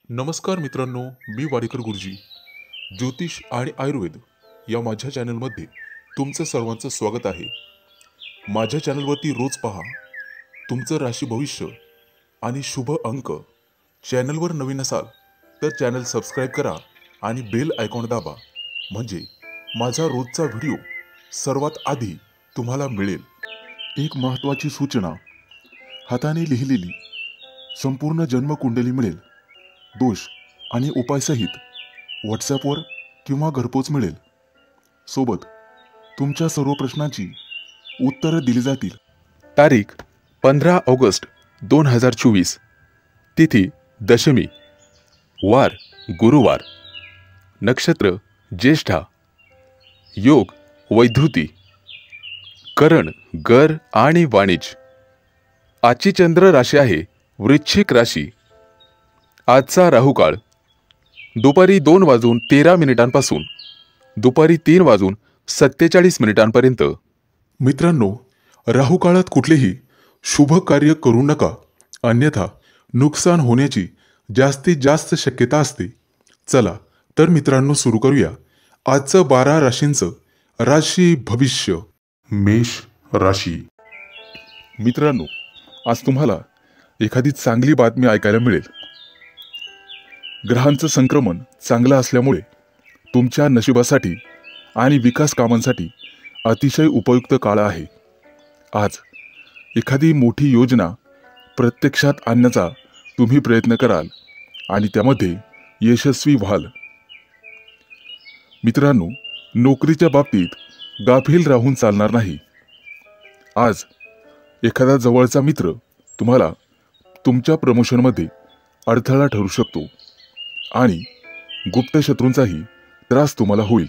नमस्कार मित्रांनो, मी वाडेकर गुरुजी. ज्योतिष आणि आयुर्वेद या माझ्या चॅनलमध्ये तुमचं सर्वांचं स्वागत आहे. माझ्या चॅनलवरती रोज पहा तुमचं राशी भविष्य आणि शुभ अंक. चॅनलवर नवीन असाल तर चॅनल सबस्क्राईब करा आणि बेल आयकॉन दाबा, म्हणजे माझा रोजचा व्हिडिओ सर्वात आधी तुम्हाला मिळेल. एक महत्त्वाची सूचना: हाताने लिहिलेली संपूर्ण जन्मकुंडली मिळेल. दोष आणि उपायसहित व्हॉट्सॲपवर किंवा घरपोच मिळेल. सोबत तुमच्या सर्व प्रश्नांची उत्तरं दिली जातील. तारीख 15 ऑगस्ट 2024. तिथी दशमी. वार गुरुवार. नक्षत्र ज्येष्ठा. योग वैधृती. करण गर आणि वाणिज्य. आजची चंद्र राशी आहे वृश्चिक राशी. आजचा राहुकाळ दुपारी 2:13 दुपारी 3:47 मित्रांनो, राहुकाळात कुठलेही शुभ कार्य करू नका, अन्यथा नुकसान होण्याची जास्तीत जास्त शक्यता असते. चला तर मित्रांनो, सुरू करूया आजचं 12 राशींचं राशी भविष्य. मेष राशी. मित्रांनो, आज तुम्हाला एखादी चांगली बातमी ऐकायला मिळेल. ग्रहांचं संक्रमण चांगलं असल्यामुळे तुमच्या नशिबासाठी आणि विकास कामांसाठी अतिशय उपयुक्त काळ आहे. आज एखादी मोठी योजना प्रत्यक्षात आणण्याचा तुम्ही प्रयत्न कराल आणि त्यामध्ये यशस्वी व्हाल. मित्रांनो, नोकरीच्या बाबतीत गाफील राहून चालणार नाही. आज एखादा जवळचा मित्र तुम्हाला तुमच्या प्रमोशनमध्ये अडथळा ठरू शकतो आणि गुप्त शत्रूंचाही त्रास तुम्हाला होईल.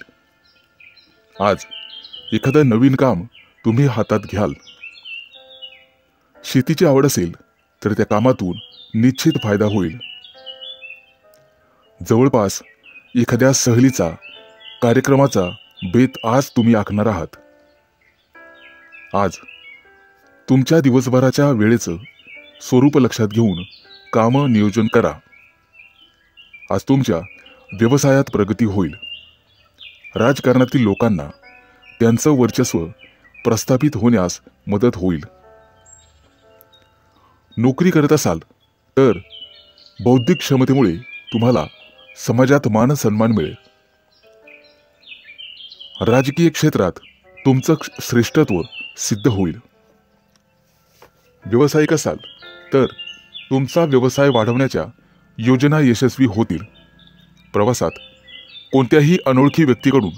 आज एखादं नवीन काम तुम्ही हातात घ्याल. शेतीची आवड असेल तर त्या कामातून निश्चित फायदा होईल. जवळपास एखाद्या सहलीचा कार्यक्रमाचा बेत आज तुम्ही आखणार आहात. आज तुमच्या दिवसभराच्या वेळेचं स्वरूप लक्षात घेऊन कामं नियोजन करा. आज तुमच्या व्यवसायात प्रगती होईल. राजकारणातील लोकांना त्यांचं वर्चस्व प्रस्थापित होण्यास मदत होईल. नोकरी करत असाल तर बौद्धिक क्षमतेमुळे तुम्हाला समाजात मान सन्मान मिळेल. राजकीय क्षेत्रात तुमचं श्रेष्ठत्व सिद्ध होईल. व्यावसायिक असाल तर तुमचा व्यवसाय वाढवण्याच्या योजना यशस्वी होतील. प्रवासात कोणत्याही अनोळखी व्यक्तीकडून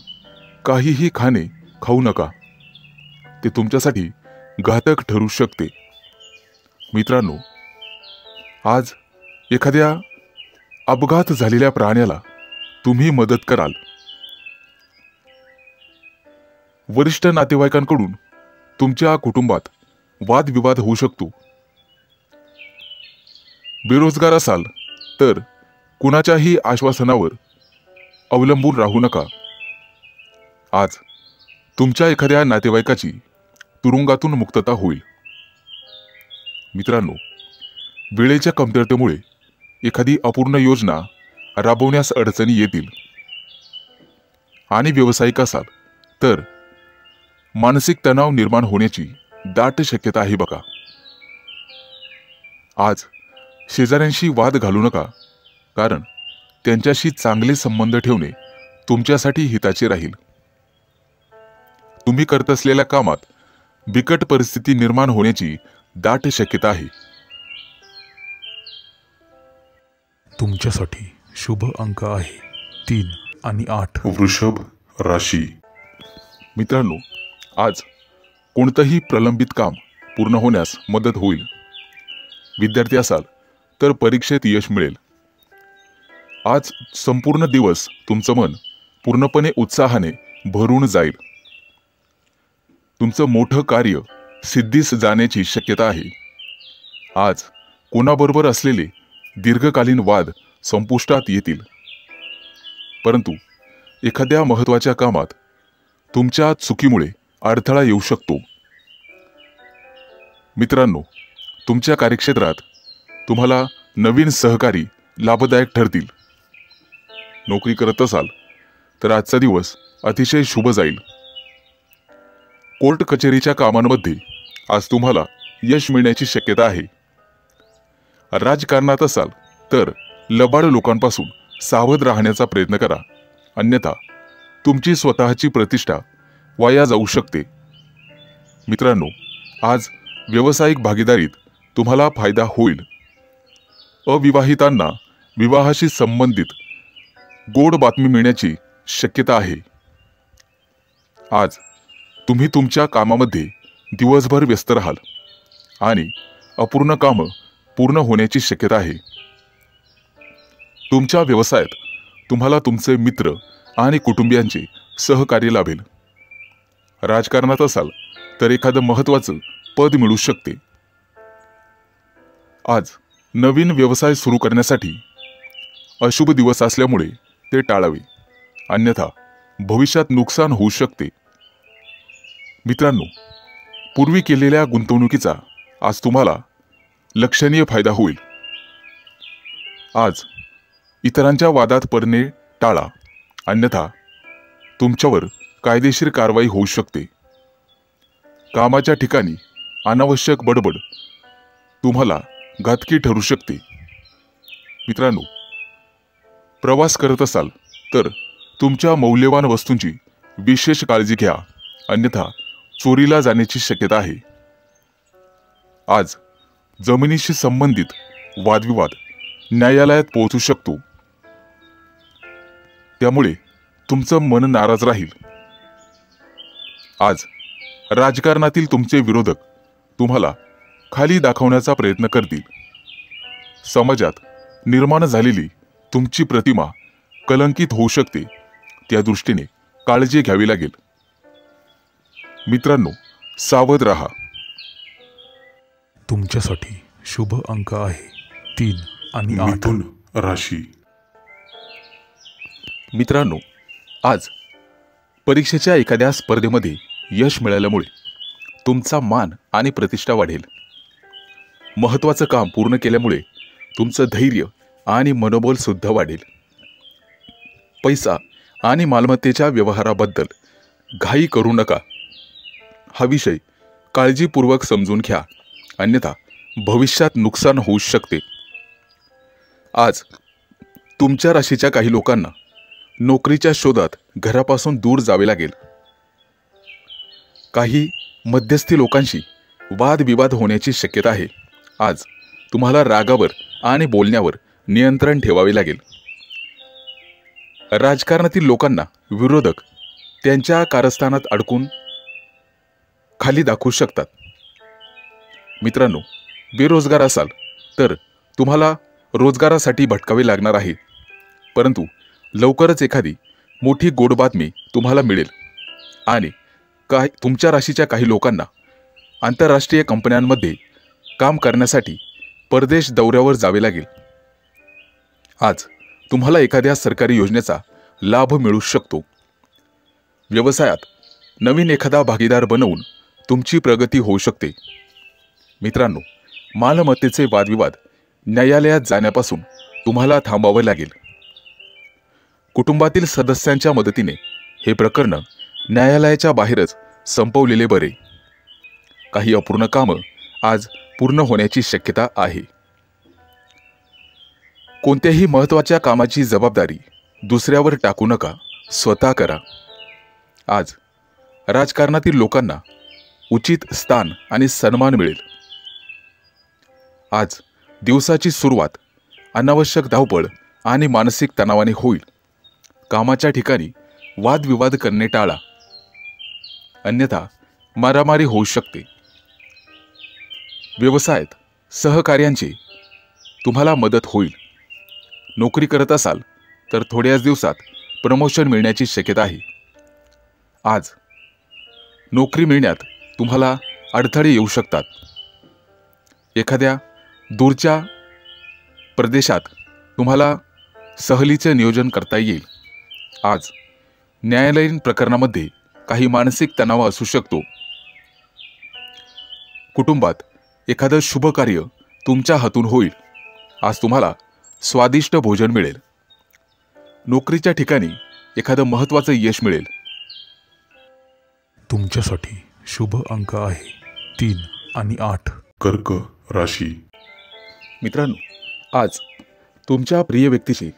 काहीही खाणे खाऊ नका, ते तुमच्यासाठी घातक ठरू शकते. मित्रांनो, आज एखाद्या अपघात झालेल्या प्राण्याला तुम्ही मदत कराल. वरिष्ठ नातेवाईकांकडून तुमच्या कुटुंबात वादविवाद होऊ शकतो. बेरोजगार असाल तर कुणाच्याही आश्वासनावर अवलंबून राहू नका. आज तुमच्या एखाद्या नातेवाईकाची तुरुंगातून मुक्तता होईल. मित्रांनो, वेळेच्या कमतरतेमुळे एखादी अपूर्ण योजना राबवण्यास अडचणी येतील. आणि व्यावसायिक असाल तर मानसिक तणाव निर्माण होण्याची दाट शक्यता आहे बघा. आज शेजाऱ्यांशी वाद घालू नका, कारण त्यांच्याशी चांगले संबंध ठेवणे तुमच्यासाठी हिताचे राहील. तुम्ही करत असलेल्या कामात बिकट परिस्थिती निर्माण होण्याची दाट शक्यता आहे. तुमच्यासाठी शुभ अंक आहे 3 आणि 8. वृषभ राशी. मित्रांनो, आज कोणतंही प्रलंबित काम पूर्ण होण्यास मदत होईल. विद्यार्थी असाल तर परीक्षेत यश मिळेल. आज संपूर्ण दिवस तुमचं मन पूर्णपणे उत्साहाने भरून जाईल. तुमचं मोठं कार्य सिद्धीस जाण्याची शक्यता आहे. आज कोणाबरोबर असलेले दीर्घकालीन वाद संपुष्टात येतील. परंतु एखाद्या महत्त्वाच्या कामात तुमच्या चुकीमुळे अडथळा येऊ शकतो. मित्रांनो, तुमच्या कार्यक्षेत्रात तुम्हाला नवीन सहकारी लाभदायक ठरतील. नोकरी करत असाल तर आजचा दिवस अतिशय शुभ जाईल. कोर्ट कचेरीच्या कामांमध्ये आज तुम्हाला यश मिळण्याची शक्यता आहे. राजकारणात असाल तर लबाड लोकांपासून सावध राहण्याचा प्रयत्न करा, अन्यथा तुमची स्वतःची प्रतिष्ठा वाया जाऊ शकते. मित्रांनो, आज व्यावसायिक भागीदारीत तुम्हाला फायदा होईल. अविवाहितांना विवाहाशी संबंधित गोड बातमी मिळण्याची शक्यता आहे. आज तुम्ही तुमच्या कामामध्ये दिवसभर व्यस्त राहाल आणि अपूर्ण कामं पूर्ण होण्याची शक्यता आहे. तुमच्या व्यवसायात तुम्हाला तुमचे मित्र आणि कुटुंबियांचे सहकार्य लाभेल. राजकारणात असाल तर एखादं महत्त्वाचं पद मिळू शकते. आज नवीन व्यवसाय सुरू करण्यासाठी अशुभ दिवस असल्यामुळे ते टाळावे, अन्यथा भविष्यात नुकसान होऊ शकते. मित्रांनो, पूर्वी केलेल्या गुंतवणुकीचा आज तुम्हाला लक्षणीय फायदा होईल. आज इतरांच्या वादात पडणे टाळा, अन्यथा तुमच्यावर कायदेशीर कारवाई होऊ शकते. कामाच्या ठिकाणी अनावश्यक बडबड तुम्हाला घातकी ठरू शकते. मित्रांनो, प्रवास करत असाल तर तुमच्या मौल्यवान वस्तूंची विशेष काळजी घ्या, अन्यथा चोरीला जाण्याची शक्यता आहे. आज जमिनीशी संबंधित वादविवाद न्यायालयात पोहोचू शकतो, त्यामुळे तुमचं मन नाराज राहील. आज राजकारणातील तुमचे विरोधक तुम्हाला खाली दाखवण्याचा प्रयत्न करतील. समाजात निर्माण झालेली तुमची प्रतिमा कलंकित होऊ शकते, त्या दृष्टीने काळजी घ्यावी लागेल. मित्रांनो, सावध राहा. तुमच्यासाठी शुभ अंक आहे 3 आणि 8. मिथुन राशी. मित्रांनो, आज परीक्षेच्या एखाद्या स्पर्धेमध्ये यश मिळाल्यामुळे तुमचा मान आणि प्रतिष्ठा वाढेल. महत्त्वाचं काम पूर्ण केल्यामुळे तुमचं धैर्य आणि मनोबल सुद्धा वाढेल. पैसा आणि मालमत्तेच्या व्यवहाराबद्दल घाई करू नका. हा विषय काळजीपूर्वक समजून घ्या, अन्यथा भविष्यात नुकसान होऊ शकते. आज तुमच्या राशीच्या काही लोकांना नोकरीच्या शोधात घरापासून दूर जावे लागेल. काही मध्यस्थी लोकांशी वादविवाद होण्याची शक्यता आहे. आज तुम्हाला रागावर आणि बोलण्यावर नियंत्रण ठेवावे लागेल. राजकारणातील लोकांना विरोधक त्यांच्या कारस्थानात अडकून खाली दाखवू शकतात. मित्रांनो, बेरोजगार असाल तर तुम्हाला रोजगारासाठी भटकावे लागणार आहे, परंतु लवकरच एखादी मोठी गोड बातमी तुम्हाला मिळेल. आणि तुमच्या राशीच्या काही लोकांना आंतरराष्ट्रीय कंपन्यांमध्ये काम करण्यासाठी परदेश दौऱ्यावर जावे लागेल. आज तुम्हाला एखाद्या सरकारी योजनेचा लाभ मिळू शकतो. व्यवसायात नवीन एखादा भागीदार बनवून तुमची प्रगती होऊ शकते. मित्रांनो, मालमत्तेचे वादविवाद न्यायालयात जाण्यापासून तुम्हाला थांबावं लागेल. कुटुंबातील सदस्यांच्या मदतीने हे प्रकरण न्यायालयाच्या बाहेरच संपवलेले बरे. काही अपूर्ण कामं आज पूर्ण होण्याची शक्यता आहे. कोणत्याही महत्त्वाच्या कामाची जबाबदारी दुसऱ्यावर टाकू नका, स्वतः करा. आज राजकारणातील लोकांना उचित स्थान आणि सन्मान मिळेल. आज दिवसाची सुरुवात अनावश्यक धावपळ आणि मानसिक तणावाने होईल. कामाच्या ठिकाणी वादविवाद करणे टाळा, अन्यथा मारामारी होऊ शकते. व्यवसायात सहकार्यांची तुम्हाला मदत होईल. नोकरी करत असाल तर थोड्याच दिवसात प्रमोशन मिळण्याची शक्यता आहे. आज नोकरी मिळण्यात तुम्हाला अडथळे येऊ शकतात. एखाद्या दूरच्या प्रदेशात तुम्हाला सहलीचे नियोजन करता येईल. आज न्यायालयीन प्रकरणामध्ये काही मानसिक तणाव असू शकतो. कुटुंबात एखादं शुभ कार्य तुमच्या हातून होईल. आज तुम्हाला स्वादिष्ट भोजन मिळेल. नोकरीच्या ठिकाणी एखादं महत्त्वाचं यश मिळेल. तुमच्यासाठी शुभ अंक आहे 3 आणि 8. कर्क राशी. मित्रांनो, आज तुमच्या प्रिय व्यक्तीची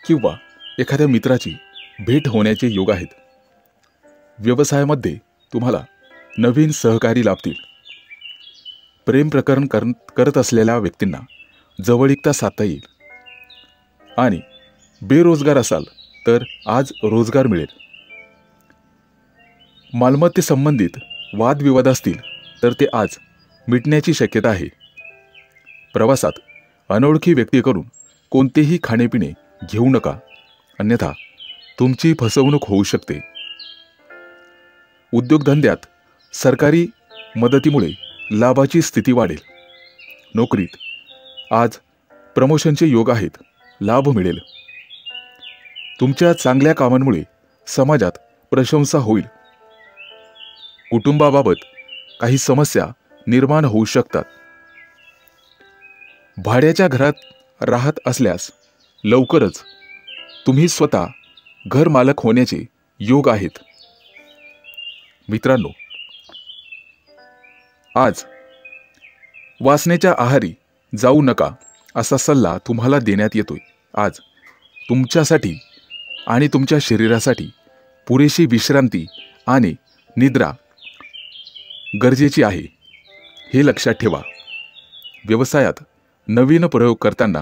किंवा एखाद्या मित्राची भेट होण्याचे योग आहेत. व्यवसायामध्ये तुम्हाला नवीन सहकारी लाभतील. प्रेम प्रकरण करत असलेल्या व्यक्तींना जवळीकता साधता येईल. आणि बेरोजगार असाल तर आज रोजगार मिळेल. मालमत्तेसंबंधित वादविवाद असतील तर ते आज मिटण्याची शक्यता आहे. प्रवासात अनोळखी व्यक्तीकडून कोणतेही खाणेपिणे घेऊ नका, अन्यथा तुमची फसवणूक होऊ शकते. उद्योगधंद्यात सरकारी मदतीमुळे लाभाची स्थिती वाढेल. नोकरीत आज प्रमोशनचे योग आहेत, लाभ मिळेल. तुमच्या चांगल्या कामांमुळे समाजात प्रशंसा होईल. कुटुंबाबाबत काही समस्या निर्माण होऊ शकतात. भाड्याच्या घरात राहत असल्यास लवकरच तुम्ही स्वतः घर मालक होण्याचे योग आहेत. मित्रांनो, आज वासनेच्या आहारी जाऊ नका असा सल्ला तुम्हाला देण्यात येतोय. आज तुमच्यासाठी आणि तुमच्या शरीरासाठी पुरेशी विश्रांती आणि निद्रा गरजेची आहे, हे लक्षात ठेवा. व्यवसायात नवीन प्रयोग करताना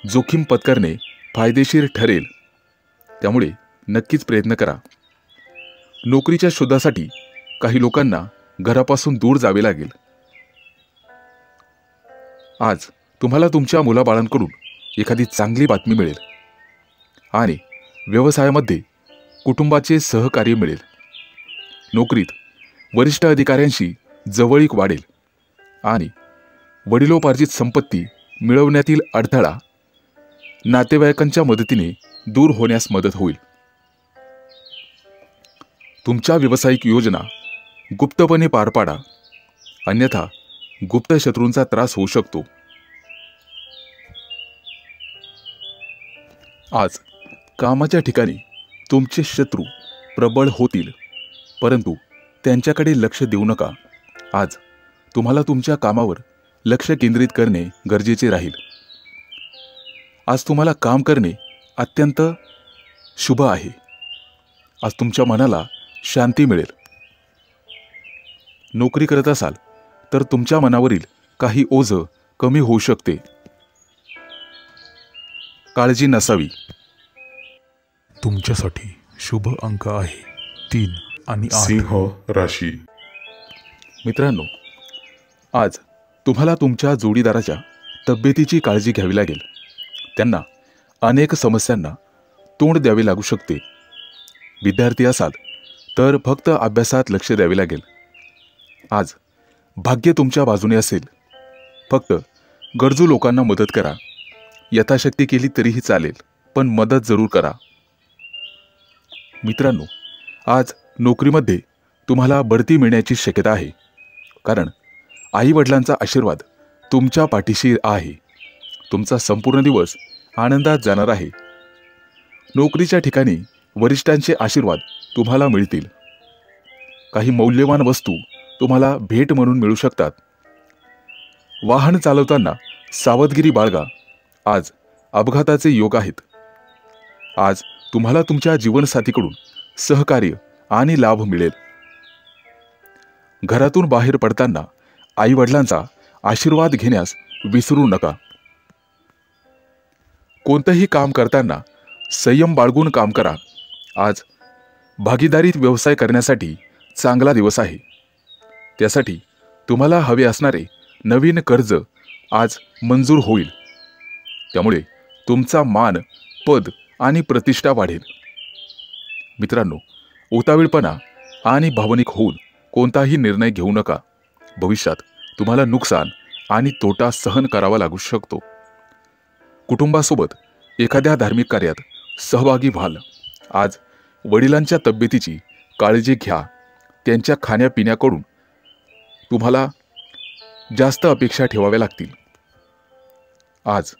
जोखीम पत्करणे फायदेशीर ठरेल, त्यामुळे नक्कीच प्रयत्न करा. नोकरीच्या शोधासाठी काही लोकांना घरापासून दूर जावे लागेल. आज तुम्हाला तुमच्या मुलाबाळांकडून एखादी चांगली बातमी मिळेल आणि व्यवसायामध्ये कुटुंबाचे सहकार्य मिळेल. नोकरीत वरिष्ठ अधिकाऱ्यांशी जवळीक वाढेल आणि वडिलोपार्जित संपत्ती मिळवण्यातील अडथळा नातेवाईकांच्या मदतीने दूर होण्यास मदत होईल. तुमच्या व्यावसायिक योजना गुप्तपणे पार पाडा, अन्यथा गुप्त शत्रूंचा त्रास होऊ शकतो. आज कामाच्या ठिकाणी तुमचे शत्रू प्रबळ होतील, परंतु त्यांच्याकडे लक्ष देऊ नका. आज तुम्हाला तुमच्या कामावर लक्ष केंद्रित करणे गरजेचे राहील. आज तुम्हाला काम करणे अत्यंत शुभ आहे. आज तुमच्या मनाला शांती मिळेल. नोकरी करत असाल तर तुमच्या मनावरील काही ओझं कमी होऊ शकते. काळजी नसावी. तुमच्यासाठी शुभ अंक आहे 3 आणि 8. सिंह राशी. मित्रांनो, आज तुम्हाला तुमच्या जोडीदाराच्या तब्येतीची काळजी घ्यावी लागेल. त्यांना अनेक समस्यांना तोंड द्यावे लागू शकते. विद्यार्थी असाल तर फक्त अभ्यासात लक्ष द्यावे लागेल. आज भाग्य तुमच्या बाजूने असेल. फक्त गरजू लोकांना मदत करा. यथाशक्ती केली तरीही चालेल, पण मदत जरूर करा. मित्रांनो, आज नोकरीमध्ये तुम्हाला बढती मिळण्याची शक्यता आहे, कारण आई वडिलांचा आशीर्वाद तुमच्या पाठीशी आहे. तुमचा संपूर्ण दिवस आनंदात जाणार आहे. नोकरीच्या ठिकाणी वरिष्ठांचे आशीर्वाद तुम्हाला मिळतील. काही मौल्यवान वस्तू तुम्हाला भेट म्हणून मिळू शकतात. वाहन चालवताना सावधगिरी बाळगा. आज अपघाताचे योग आहेत. आज तुम्हाला तुमच्या जीवनसाथीकडून सहकार्य आणि लाभ मिळेल. घरातून बाहेर पडताना आई वडिलांचा आशीर्वाद घेण्यास विसरू नका. कोणतेही काम करताना संयम बाळगून काम करा. आज भागीदारीत व्यवसाय करण्यासाठी चांगला दिवस आहे. त्यासाठी तुम्हाला हवे असणारे नवीन कर्ज आज मंजूर होईल. त्यामुळे तुमचा मान, पद आणि प्रतिष्ठा वाढेल. मित्रांनो, उतावीळपणा आणि भावनिक होऊन कोणताही निर्णय घेऊ नका. भविष्यात तुम्हाला नुकसान आणि तोटा सहन करावा लागू शकतो. कुटुंबासोबत एखाद्या धार्मिक कार्यात सहभागी व्हाल. आज वडिलांच्या तब्येतीची काळजी घ्या. त्यांच्या खाण्यापिण्याकडून तुम्हाला जास्त अपेक्षा ठेवाव्या लागतील. आज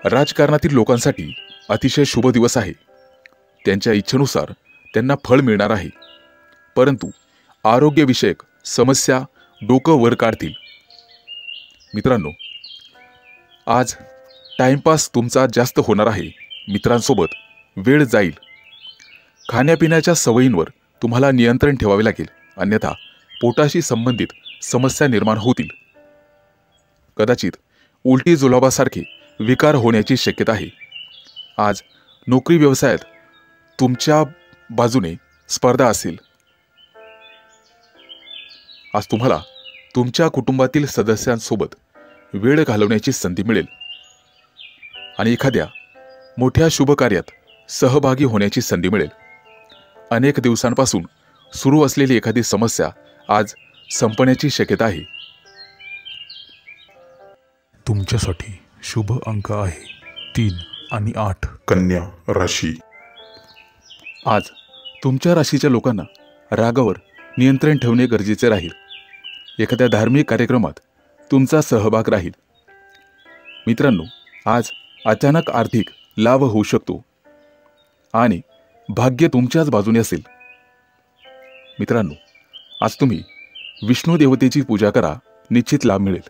राजकारणातील लोकांसाठी अतिशय शुभ दिवस आहे. त्यांच्या इच्छेनुसार त्यांना फळ मिळणार आहे. परंतु आरोग्यविषयक समस्या डोकं वर काढतील. मित्रांनो, आज टाइमपास तुमचा जास्त होणार आहे. मित्रांसोबत वेळ जाईल. खाण्यापिण्याच्या सवयींवर तुम्हाला नियंत्रण ठेवावे लागेल, अन्यथा पोटाशी संबंधित समस्या निर्माण होतील. कदाचित उलटी जुलाबासारखे विकार होण्याची शक्यता आहे. आज नोकरी व्यवसायात तुमच्या बाजूने स्पर्धा असेल. आज तुम्हाला तुमच्या कुटुंबातील सदस्यांसोबत वेळ घालवण्याची संधी मिळेल आणि एखाद्या मोठ्या शुभ कार्यात सहभागी होण्याची संधी मिळेल. अनेक दिवसांपासून सुरू असलेली एखादी समस्या आज संपण्याची शक्यता आहे. तुमच्यासाठी शुभ अंक आहे 3 आणि 8. कन्या राशी. आज तुमच्या राशीच्या लोकांना रागावर नियंत्रण ठेवणे गरजेचे राहील. एखाद्या धार्मिक कार्यक्रमात तुमचा सहभाग राहील. मित्रांनो, आज अचानक आर्थिक लाभ होऊ शकतो आणि भाग्य तुमच्याच बाजूने असेल. मित्रांनो, आज तुम्ही विष्णू देवतेची पूजा करा, निश्चित लाभ मिळेल.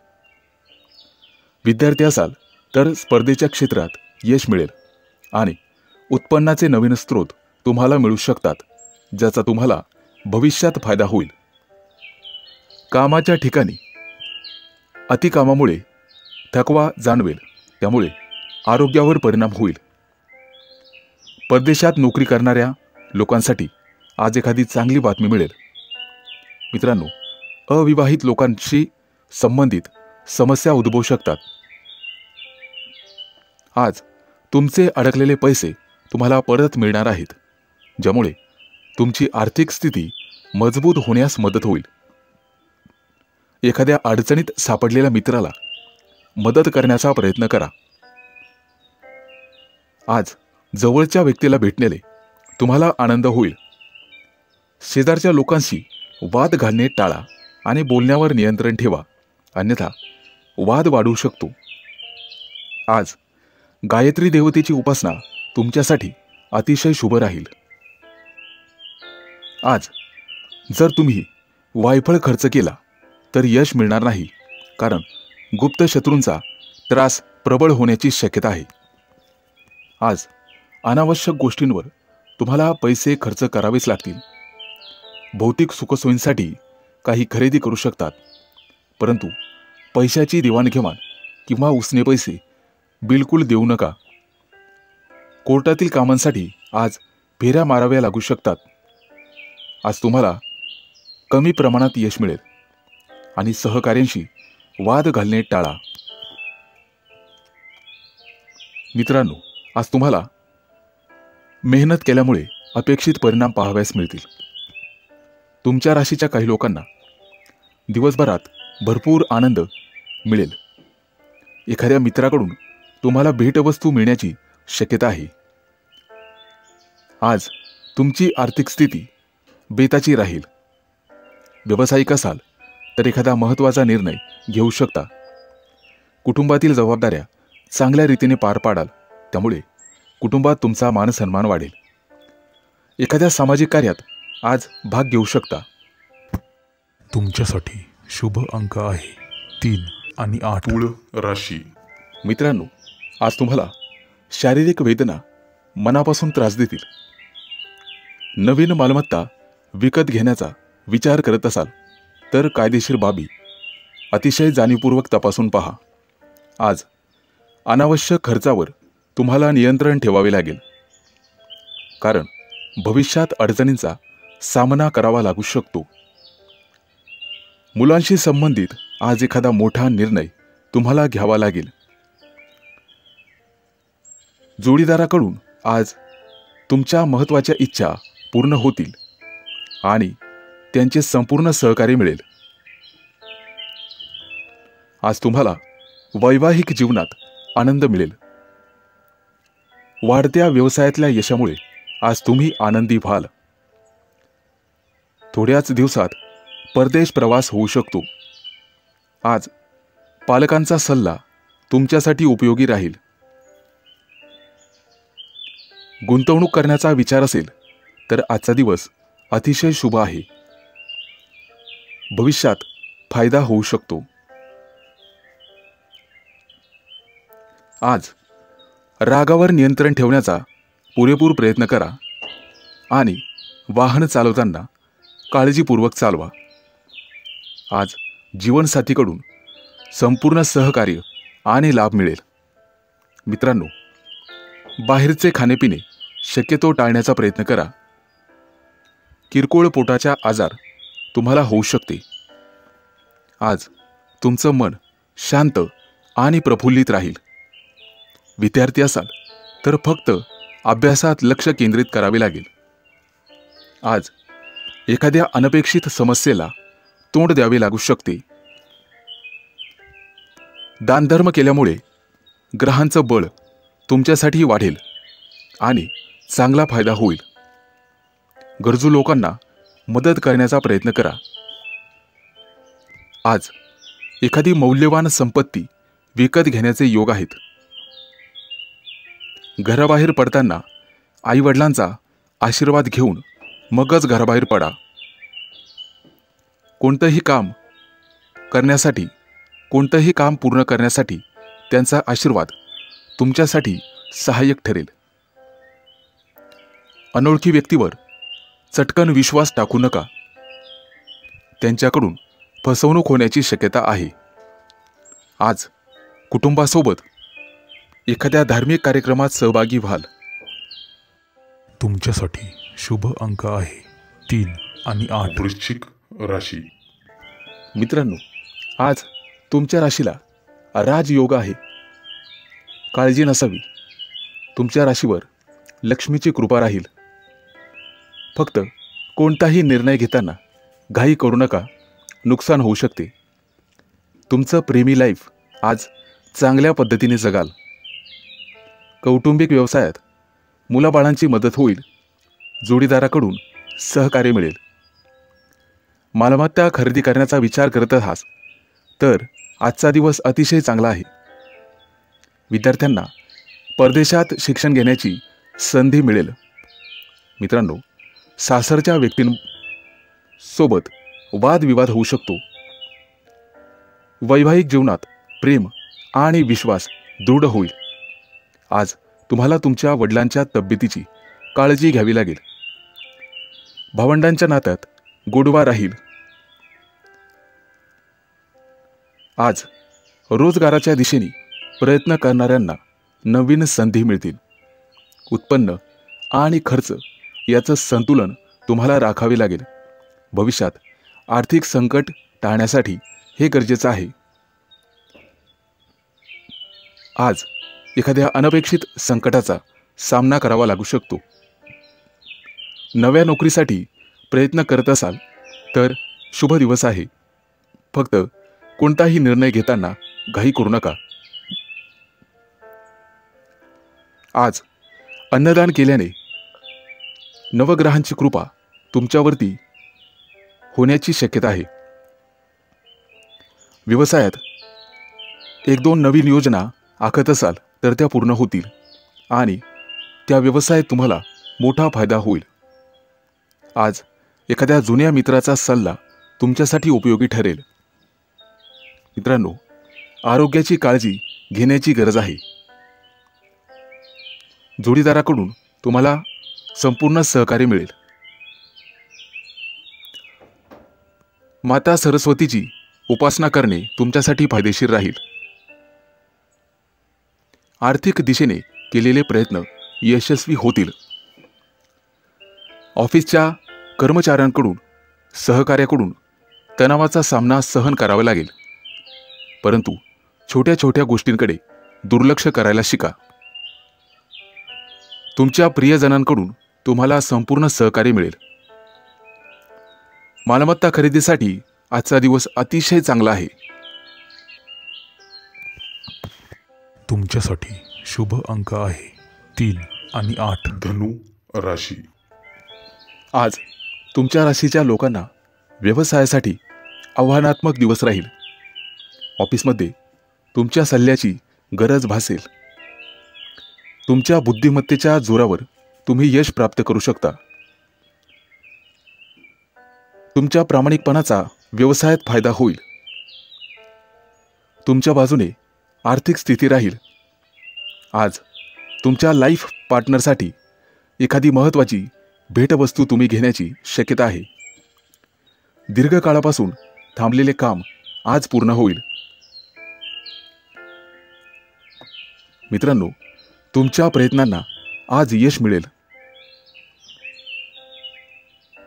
विद्यार्थी असाल तर स्पर्धेच्या क्षेत्रात यश मिळेल आणि उत्पन्नाचे नवीन स्रोत तुम्हाला मिळू शकतात, ज्याचा तुम्हाला भविष्यात फायदा होईल. कामाच्या ठिकाणी अतिकामामुळे थकवा जाणवेल, त्यामुळे आरोग्यावर परिणाम होईल. परदेशात नोकरी करणाऱ्या लोकांसाठी आज एखादी चांगली बातमी मिळेल. मित्रांनो, अविवाहित लोकांशी संबंधित समस्या उद्भवू शकतात. आज तुमचे अडकलेले पैसे तुम्हाला परत मिळणार आहेत, ज्यामुळे तुमची आर्थिक स्थिती मजबूत होण्यास मदत होईल. एखाद्या अडचणीत सापडलेल्या मित्राला मदत करण्याचा प्रयत्न करा. आज जवळच्या व्यक्तीला भेटण्याने तुम्हाला आनंद होईल. शेजारच्या लोकांशी वाद घालणे टाळा आणि बोलण्यावर नियंत्रण ठेवा, अन्यथा वाद वाढू शकतो. आज गायत्री देवतेची उपासना तुमच्यासाठी अतिशय शुभ राहील. आज जर तुम्ही वायफळ खर्च केला तर यश मिळणार नाही, कारण गुप्त शत्रूंचा त्रास प्रबळ होण्याची शक्यता आहे. आज अनावश्यक गोष्टींवर तुम्हाला पैसे खर्च करावेच लागतील. भौतिक सुखसोयींसाठी काही खरेदी करू शकतात, परंतु पैशाची देवाणघेवाण किंवा उसने पैसे बिलकुल देऊ नका. कोर्टातील कामांसाठी आज फेऱ्या माराव्या लागू शकतात. आज तुम्हाला कमी प्रमाणात यश मिळेल आणि सहकाऱ्यांशी वाद घालणे टाळा. मित्रांनो, आज तुम्हाला मेहनत केल्यामुळे अपेक्षित परिणाम पाहावयास मिळतील. तुमच्या राशीच्या काही लोकांना दिवसभरात भरपूर आनंद मिळेल. एखाद्या मित्राकडून तुम्हाला भेटवस्तू मिळण्याची शक्यता आहे. आज तुमची आर्थिक स्थिती बेताची राहील. व्यावसायिक असाल तर एखादा महत्त्वाचा निर्णय घेऊ शकता. कुटुंबातील जबाबदाऱ्या चांगल्या रीतीने पार पाडाल, त्यामुळे कुटुंबात तुमचा मानसन्मान वाढेल. एखाद्या सामाजिक कार्यात आज भाग घेऊ शकता. तुमच्यासाठी शुभ अंक आहे 3 आणि 8. तुळ राशी. मित्रांनो, आज तुम्हाला शारीरिक वेदना मनापासून त्रास देतील. नवीन मालमत्ता विकत घेण्याचा विचार करत असाल तर कायदेशीर बाबी अतिशय जाणीवपूर्वक तपासून पहा. आज अनावश्यक खर्चावर तुम्हाला नियंत्रण ठेवावे लागेल, कारण भविष्यात अडचणींचा सामना करावा लागू शकतो. मुलांशी संबंधित आज एखादा मोठा निर्णय तुम्हाला घ्यावा लागेल. जोडीदाराकडून आज तुमच्या महत्त्वाच्या इच्छा पूर्ण होतील आणि त्यांचे संपूर्ण सहकार्य मिळेल. आज तुम्हाला वैवाहिक जीवनात आनंद मिळेल. वाढत्या व्यवसायातल्या यशामुळे आज तुम्ही आनंदी व्हाल. थोड्याच दिवसात परदेश प्रवास होऊ शकतो. आज पालकांचा सल्ला तुमच्यासाठी उपयोगी राहील. गुंतवणूक करण्याचा विचार असेल तर आजचा दिवस अतिशय शुभ आहे. भविष्यात फायदा होऊ शकतो. आज रागावर नियंत्रण ठेवण्याचा पुरेपूर प्रयत्न करा आणि वाहन चालवताना काळजीपूर्वक चालवा. आज जीवनसाथीकडून संपूर्ण सहकार्य आणि लाभ मिळेल. मित्रांनो, बाहेरचे खाणेपिणे शक्यतो टाळण्याचा प्रयत्न करा. किरकोळ पोटाचा आजार तुम्हाला होऊ शकते. आज तुमचं मन शांत आणि प्रफुल्लित राहील. विद्यार्थी असाल तर फक्त अभ्यासात लक्ष केंद्रित करावे लागेल. आज एखाद्या अनपेक्षित समस्येला तोंड द्यावे लागू शकते. दानधर्म केल्यामुळे ग्रहांचं बळ तुमच्यासाठी वाढेल आणि चांगला फायदा होईल. गरजू लोकांना मदत करण्याचा प्रयत्न करा. आज एखादी मौल्यवान संपत्ती विकत घेण्याचे योग आहेत. घराबाहेर पडताना आईवडिलांचा आशीर्वाद घेऊन मगच घराबाहेर पडा. कोणतंही काम पूर्ण करण्यासाठी त्यांचा आशीर्वाद तुमच्यासाठी सहाय्यक ठरेल. अनोळखी व्यक्तीवर चटकन विश्वास टाकू नका. त्यांच्याकडून फसवणूक होण्याची शक्यता आहे. आज कुटुंबासोबत एखाद्या धार्मिक कार्यक्रमात सहभागी व्हाल. तुमच्यासाठी शुभ अंक आहे 3 आणि 8. वृश्चिक राशी. मित्रांनो, आज तुमच्या राशीला राजयोग आहे. काळजी नसावी. तुमच्या राशीवर लक्ष्मीची कृपा राहील. फक्त कोणताही निर्णय घेताना घाई करू नका. नुकसान होऊ शकते. तुमचं प्रेमी लाईफ आज चांगल्या पद्धतीने जगाल. कौटुंबिक व्यवसायात मुलाबाळांची मदत होईल. जोडीदाराकडून सहकार्य मिळेल. मालमत्ता खरेदी करण्याचा विचार करत आहात तर आजचा दिवस अतिशय चांगला आहे. विद्यार्थ्यांना परदेशात शिक्षण घेण्याची संधी मिळेल. मित्रांनो, सासरच्या व्यक्तींसोबत वादविवाद होऊ शकतो. वैवाहिक जीवनात प्रेम आणि विश्वास दृढ होईल. आज तुम्हाला तुमच्या वडिलांच्या तब्येतीची काळजी घ्यावी लागेल. भावंडांच्या नात्यात गोडवा राहील. आज रोजगाराच्या दिशेने प्रयत्न करणाऱ्यांना नवीन संधी मिळतील. उत्पन्न आणि खर्च याचं संतुलन तुम्हाला राखावे लागेल. भविष्यात आर्थिक संकट टाळण्यासाठी हे गरजेचं आहे. आज एखाद्या अनपेक्षित संकटाचा सामना करावा लागू शकतो. नव्या नोकरीसाठी प्रयत्न करत असाल तर शुभ दिवस आहे. फक्त कोणताही निर्णय घेताना घाई करू नका. आज अन्नदान केल्याने नवग्रहांची कृपा तुमच्यावरती होण्याची शक्यता आहे. व्यवसायात 1-2 नवीन योजना आखत असाल तर त्या पूर्ण होतील आणि त्या व्यवसायात तुम्हाला मोठा फायदा होईल. आज एखाद्या जुन्या मित्राचा सल्ला तुमच्यासाठी उपयोगी ठरेल. मित्रांनो, आरोग्याची काळजी घेण्याची गरज आहे. जोडीदाराकडून तुम्हाला संपूर्ण सहकार्य मिळेल. माता सरस्वतीची उपासना करणे तुमच्यासाठी फायदेशीर राहील. आर्थिक दिशेने केलेले प्रयत्न यशस्वी होतील. ऑफिसच्या कर्मचाऱ्यांकडून सहकार्याकडून तणावाचा सामना सहन करावा लागेल. परंतु छोट्या छोट्या गोष्टींकडे दुर्लक्ष करायला शिका. तुमच्या प्रियजनांकडून तुम्हाला संपूर्ण सहकार्य मिळेल. मालमत्ता खरेदीसाठी आजचा दिवस अतिशय चांगला आहे. तुमच्यासाठी शुभ अंक आहे 3 आणि 8. धनु राशी. आज तुमच्या राशीच्या लोकांना व्यवसायासाठी आव्हानात्मक दिवस राहील. ऑफिसमध्ये तुमच्या सल्ल्याची गरज भासेल. तुमच्या बुद्धिमत्तेच्या जोरावर तुम्ही यश प्राप्त करू शकता. तुमच्या प्रामाणिकपणाचा व्यवसायात फायदा होईल. तुमच्या बाजूने आर्थिक स्थिती राहील. आज तुमच्या लाईफ पार्टनरसाठी एखादी महत्त्वाची भेटवस्तू तुम्ही घेण्याची शक्यता आहे. दीर्घकाळापासून थांबलेले काम आज पूर्ण होईल. मित्रांनो, तुमच्या प्रयत्नांना आज यश मिळेल.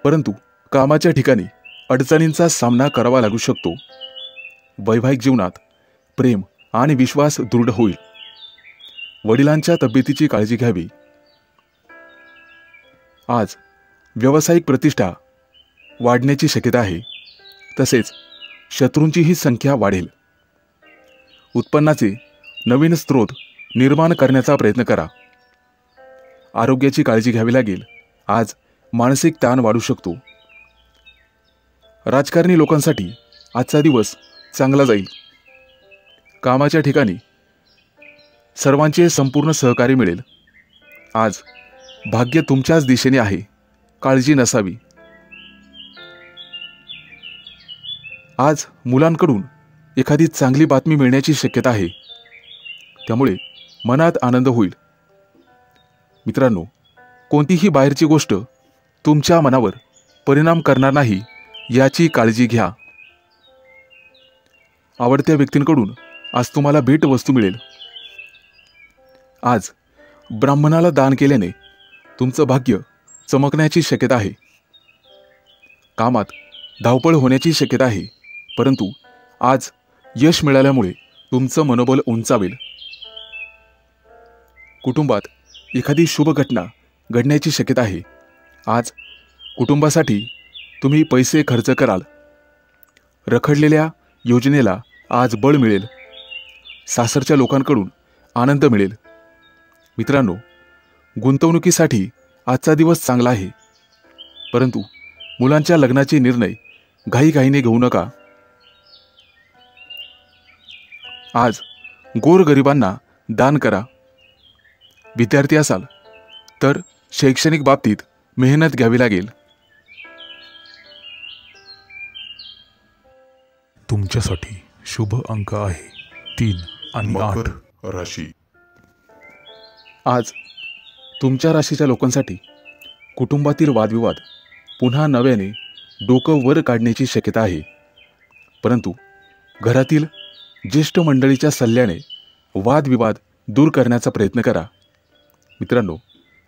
परंतु कामाच्या ठिकाणी अडचणींचा सामना करावा लागू शकतो. वैवाहिक जीवनात प्रेम आणि विश्वास दृढ होईल. वडिलांच्या तब्येतीची काळजी घ्यावी. आज व्यावसायिक प्रतिष्ठा वाढण्याची शक्यता आहे. तसेच शत्रूंचीही संख्या वाढेल. उत्पन्नाचे नवीन स्रोत निर्माण करण्याचा प्रयत्न करा. आरोग्याची काळजी घ्यावी लागेल. आज मानसिक ताण वाढू शकतो. राजकारणी लोकांसाठी आजचा दिवस चांगला जाईल. कामाच्या ठिकाणी सर्वांचे संपूर्ण सहकार्य मिळेल. आज भाग्य तुमच्याच दिशेने आहे. काळजी नसावी. आज मुलांकडून एखादी चांगली बातमी मिळण्याची शक्यता आहे. त्यामुळे मनात आनंद होईल. मित्रांनो, कोणतीही बाहेरची गोष्ट तुमच्या मनावर परिणाम करणार नाही याची काळजी घ्या. आवडत्या व्यक्तींकडून आज तुम्हाला भेटवस्तू मिळेल. आज ब्राह्मणाला दान केल्याने तुमचं भाग्य चमकण्याची शक्यता आहे. कामात धावपळ होण्याची शक्यता आहे. परंतु आज यश मिळाल्यामुळे तुमचं मनोबल उंचावेल. कुटुंबात एखादी शुभ घटना घडण्याची शक्यता आहे. आज कुटुंबासाठी तुम्ही पैसे खर्च कराल. रखडलेल्या योजनेला आज बळ मिळेल. सासरच्या लोकांकडून आनंद मिळेल. मित्रांनो, गुंतवणुकीसाठी आजचा दिवस चांगला आहे. परंतु मुलांच्या लग्नाचे निर्णय घाईघाईने घेऊ नका. आज गोरगरिबांना दान करा. विद्यार्थी असाल तर शैक्षणिक बाबतीत मेहनत घ्यावी लागेल. तुमच्यासाठी शुभ अंक आहे 3 आणि 8. मकर राशी. आज तुमच्या राशीच्या लोकांसाठी कुटुंबातील वादविवाद पुन्हा नव्याने डोकं वर काढण्याची शक्यता आहे. परंतु घरातील ज्येष्ठ मंडळीच्या सल्ल्याने वादविवाद दूर करण्याचा प्रयत्न करा. मित्रांनो,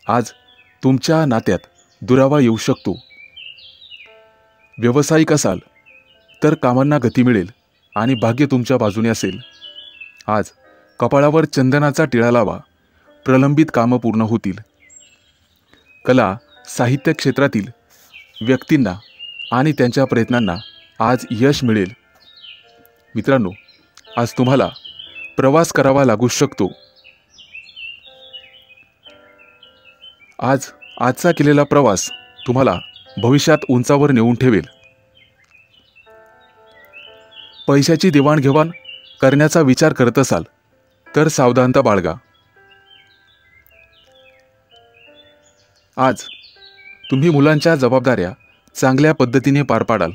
आज तुमच्या नात्यात दुरावा येऊ शकतो. व्यावसायिक असाल तर कामांना गती मिळेल आणि भाग्य तुमच्या बाजूने असेल. आज कपाळावर चंदनाचा टिळा लावा. प्रलंबित कामं पूर्ण होतील. कला साहित्य क्षेत्रातील व्यक्तींना आणि त्यांच्या प्रयत्नांना आज यश मिळेल. मित्रांनो, आज तुम्हाला प्रवास करावा लागू शकतो. आजचा केलेला प्रवास तुम्हाला भविष्यात उंचावर नेऊन ठेवेल. पैशाची देवाणघेवाण करण्याचा विचार करत असाल तर सावधानता बाळगा. आज तुम्ही मुलांच्या जबाबदाऱ्या चांगल्या पद्धतीने पार पाडाल.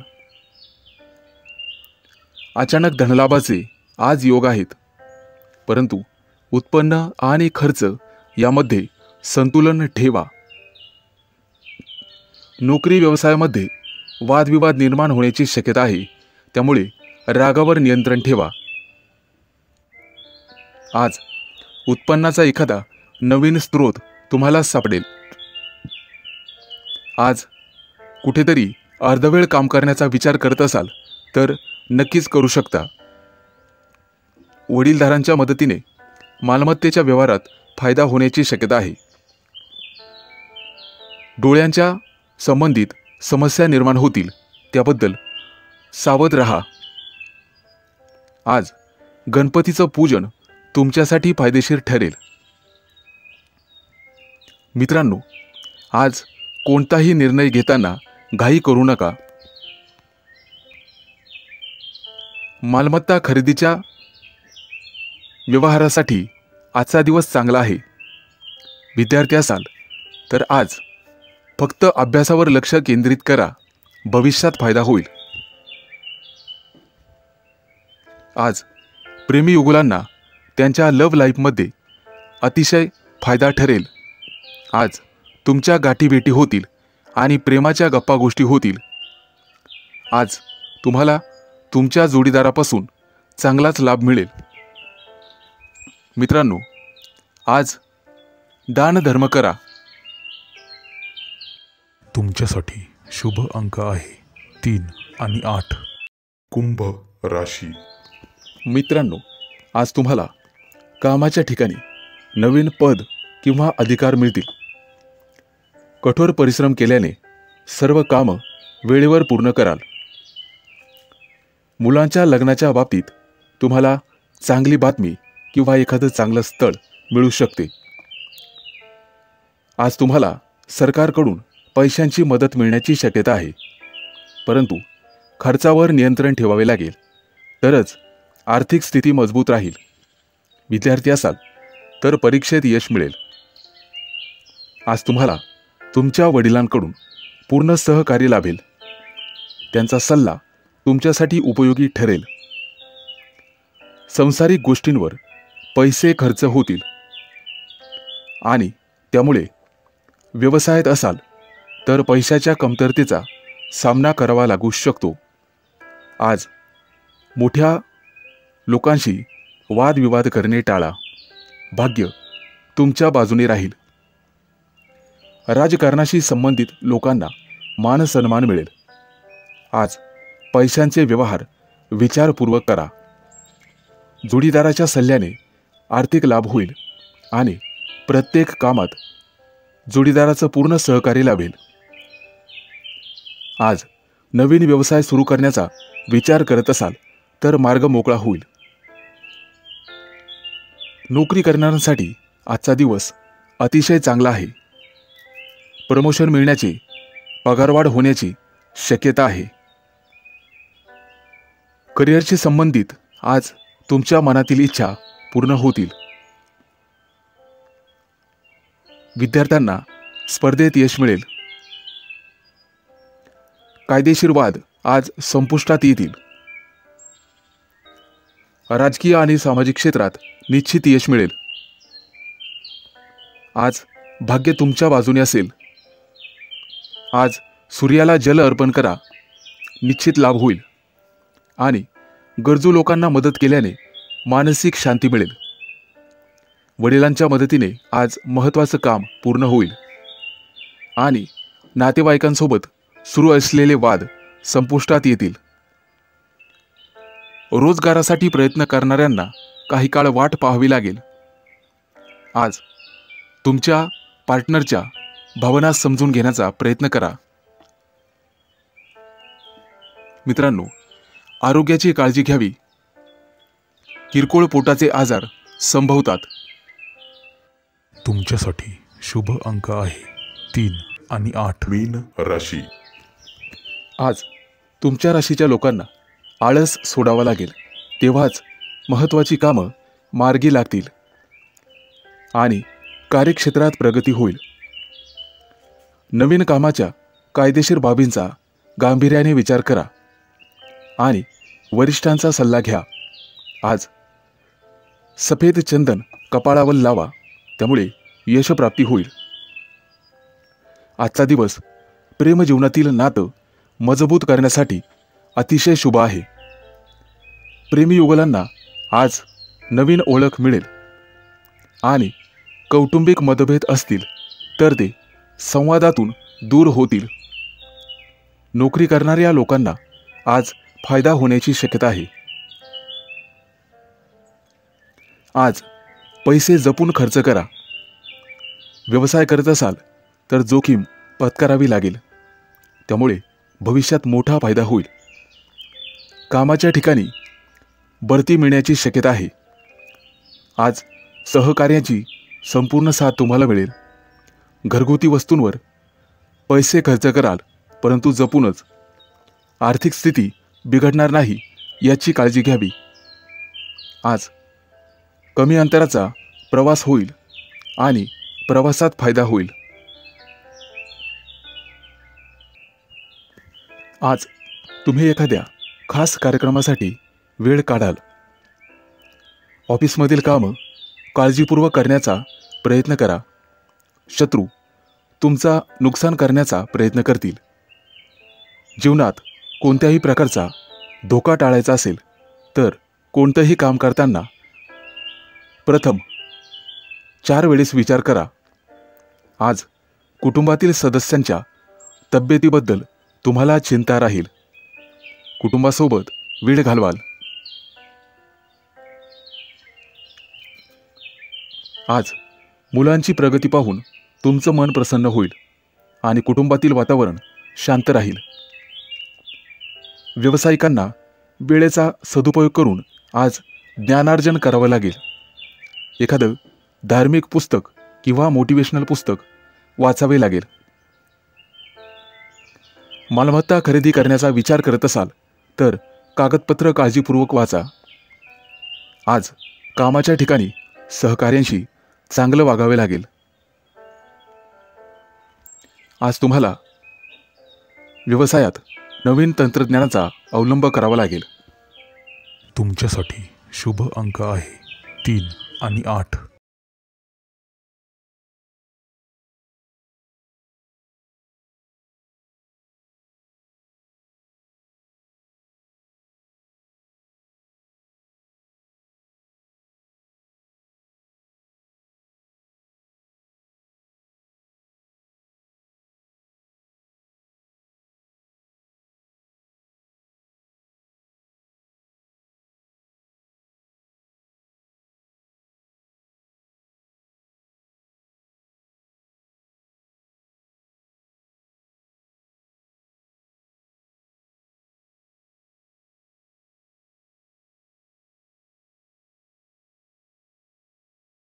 अचानक धनलाभाचे आज योग आहेत. परंतु उत्पन्न आणि खर्च यामध्ये संतुलन ठेवा. नोकरी व्यवसायामध्ये वादविवाद निर्माण होण्याची शक्यता आहे. त्यामुळे रागावर नियंत्रण ठेवा. आज उत्पन्नाचा एखादा नवीन स्रोत तुम्हाला सापडेल. आज कुठेतरी अर्धवेळ काम करण्याचा विचार करत असाल तर नक्कीच करू शकता. वडीलधारांच्या मदतीने मालमत्तेच्या व्यवहारात फायदा होण्याची शक्यता आहे. डोळ्यांच्या संबंधित समस्या निर्माण होतील, त्याबद्दल सावध रहा. आज गणपतीचं पूजन तुमच्यासाठी फायदेशीर ठरेल. मित्रांनो, आज कोणताही निर्णय घेताना घाई करू नका. मालमत्ता खरेदीच्या व्यवहारासाठी आजचा दिवस चांगला आहे. विद्यार्थी असाल तर आज फक्त अभ्यासावर लक्ष केंद्रित करा, भविष्यात फायदा होईल. आज प्रेमी युगुलांना त्यांच्या लव्ह लाईफमध्ये अतिशय फायदा ठरेल. आज तुमच्या गाठीभेटी होतील आणि प्रेमाच्या गप्पा गोष्टी होतील. आज तुम्हाला तुमच्या जोडीदारापासून चांगलाच लाभ मिळेल. मित्रांनो, आज दानधर्म करा. तुमच्यासाठी शुभ अंक आहे 3 आणि 8. कुंभ राशी. मित्रांनो, आज तुम्हाला कामाच्या ठिकाणी नवीन पद किंवा अधिकार मिळतील. कठोर परिश्रम केल्याने सर्व कामं वेळेवर पूर्ण कराल. मुलांच्या लग्नाच्या बाबतीत तुम्हाला चांगली बातमी किंवा एखादं चांगलं स्थळ मिळू शकते. आज तुम्हाला सरकारकडून पैशांची मदत मिळण्याची शक्यता आहे, परंतु खर्चावर नियंत्रण ठेवावे लागेल, तरच आर्थिक स्थिती मजबूत राहील. विद्यार्थी असाल तर परीक्षेत यश मिळेल. आज तुम्हाला तुमच्या वडिलांकडून पूर्ण सहकार्य लाभेल. त्यांचा सल्ला तुमच्यासाठी उपयोगी ठरेल. सांसारिक गोष्टींवर पैसे खर्च होतील आणि त्यामुळे व्यवसायात असाल तर पैशाच्या कमतरतेचा सामना करावा लागू शकतो. आज मोठ्या लोकांशी वादविवाद करणे टाळा. भाग्य तुमच्या बाजूने राहील. राजकारणाशी संबंधित लोकांना मान सन्मान मिळेल. आज पैशांचे व्यवहार विचारपूर्वक करा. जोडीदाराच्या सल्ल्याने आर्थिक लाभ होईल आणि प्रत्येक कामात जोडीदाराचं पूर्ण सहकार्य लाभेल. आज नवीन व्यवसाय सुरू करण्याचा विचार करत असाल तर मार्ग मोकळा होईल. नोकरी करणाऱ्यांसाठी आजचा दिवस अतिशय चांगला आहे. प्रमोशन मिळण्याची, पगारवाढ होण्याची शक्यता आहे. करिअरशी संबंधित आज तुमच्या मनातील इच्छा पूर्ण होतील. विद्यार्थ्यांना स्पर्धेत यश मिळेल. कायदेशीर वाद आज संपुष्टात येतील. राजकीय आणि सामाजिक क्षेत्रात निश्चित यश मिळेल. आज भाग्य तुमच्या बाजूने असेल. आज सूर्याला जल अर्पण करा. निश्चित लाभ होईल आणि गरजू लोकांना मदत केल्याने मानसिक शांती मिळेल. वडिलांच्या मदतीने आज महत्त्वाचं काम पूर्ण होईल आणि नातेवाईकांसोबत सुरू असलेले वाद संपुष्टात येतील. रोजगारासाठी प्रयत्न करणाऱ्यांना काही काळ वाट पाहावी लागेल. आज तुमच्या पार्टनरच्या भावना समजून घेण्याचा प्रयत्न करा. मित्रांनो, आरोग्याची काळजी घ्यावी. किरकोळ पोटाचे आजार संभवतात. तुमच्यासाठी शुभ अंक आहे 3 आणि 8. मीन राशी. आज तुमच्या राशीच्या लोकांना आळस सोडावा लागेल. तेव्हाच महत्त्वाची कामं मार्गी लागतील आणि कार्यक्षेत्रात प्रगती होईल. नवीन कामाच्या कायदेशीर बाबींचा गांभीर्याने विचार करा आणि वरिष्ठांचा सल्ला घ्या. आज सफेद चंदन कपाळावर लावा, त्यामुळे यशप्राप्ती होईल. आजचा दिवस प्रेमजीवनातील नातं मजबूत करण्यासाठी अतिशय शुभ आहे. प्रेमीयुगलांना आज नवीन ओळख मिळेल आणि कौटुंबिक मतभेद असतील तर ते संवादातून दूर होतील. नोकरी करणाऱ्या लोकांना आज फायदा होण्याची शक्यता आहे. आज पैसे जपून खर्च करा. व्यवसाय करत असाल तर जोखीम पत्करावी लागेल, त्यामुळे भविष्यात मोठा फायदा होईल. कामाच्या ठिकाणी बढती मिळण्याची शक्यता आहे. आज सहकार्याची संपूर्ण साथ तुम्हाला मिळेल. घरगुती वस्तूंवर पैसे खर्च कराल, परंतु जपूनच. आर्थिक स्थिती बिघडणार नाही याची काळजी घ्यावी. आज कमी अंतराचा प्रवास होईल आणि प्रवासात फायदा होईल. आज तुम्ही एखाद्या खास कार्यक्रमासाठी वेळ काढाल. ऑफिसमधील कामं काळजीपूर्वक करण्याचा प्रयत्न करा. शत्रू तुमचा नुकसान करण्याचा प्रयत्न करतील. जीवनात कोणत्याही प्रकारचा धोका टाळायचा असेल तर कोणतंही काम करताना प्रथम 4 वेळेस विचार करा. आज कुटुंबातील सदस्यांच्या तब्येतीबद्दल तुम्हाला चिंता राहील. कुटुंबासोबत वेळ घालवाल. आज मुलांची प्रगती पाहून तुमचं मन प्रसन्न होईल आणि कुटुंबातील वातावरण शांत राहील. व्यावसायिकांना वेळेचा सदुपयोग करून आज ज्ञानार्जन करावं लागेल. एखादं धार्मिक पुस्तक किंवा मोटिवेशनल पुस्तक वाचावे लागेल. मालमत्ता खरेदी करण्याचा विचार करत असाल तर कागदपत्र काळजीपूर्वक वाचा. आज कामाच्या ठिकाणी सहकाऱ्यांशी चांगलं वागावे लागेल. आज तुम्हाला व्यवसायात नवीन तंत्रज्ञानाचा अवलंब करावा लागेल. तुमच्यासाठी शुभ अंक आहे 3 आणि 8.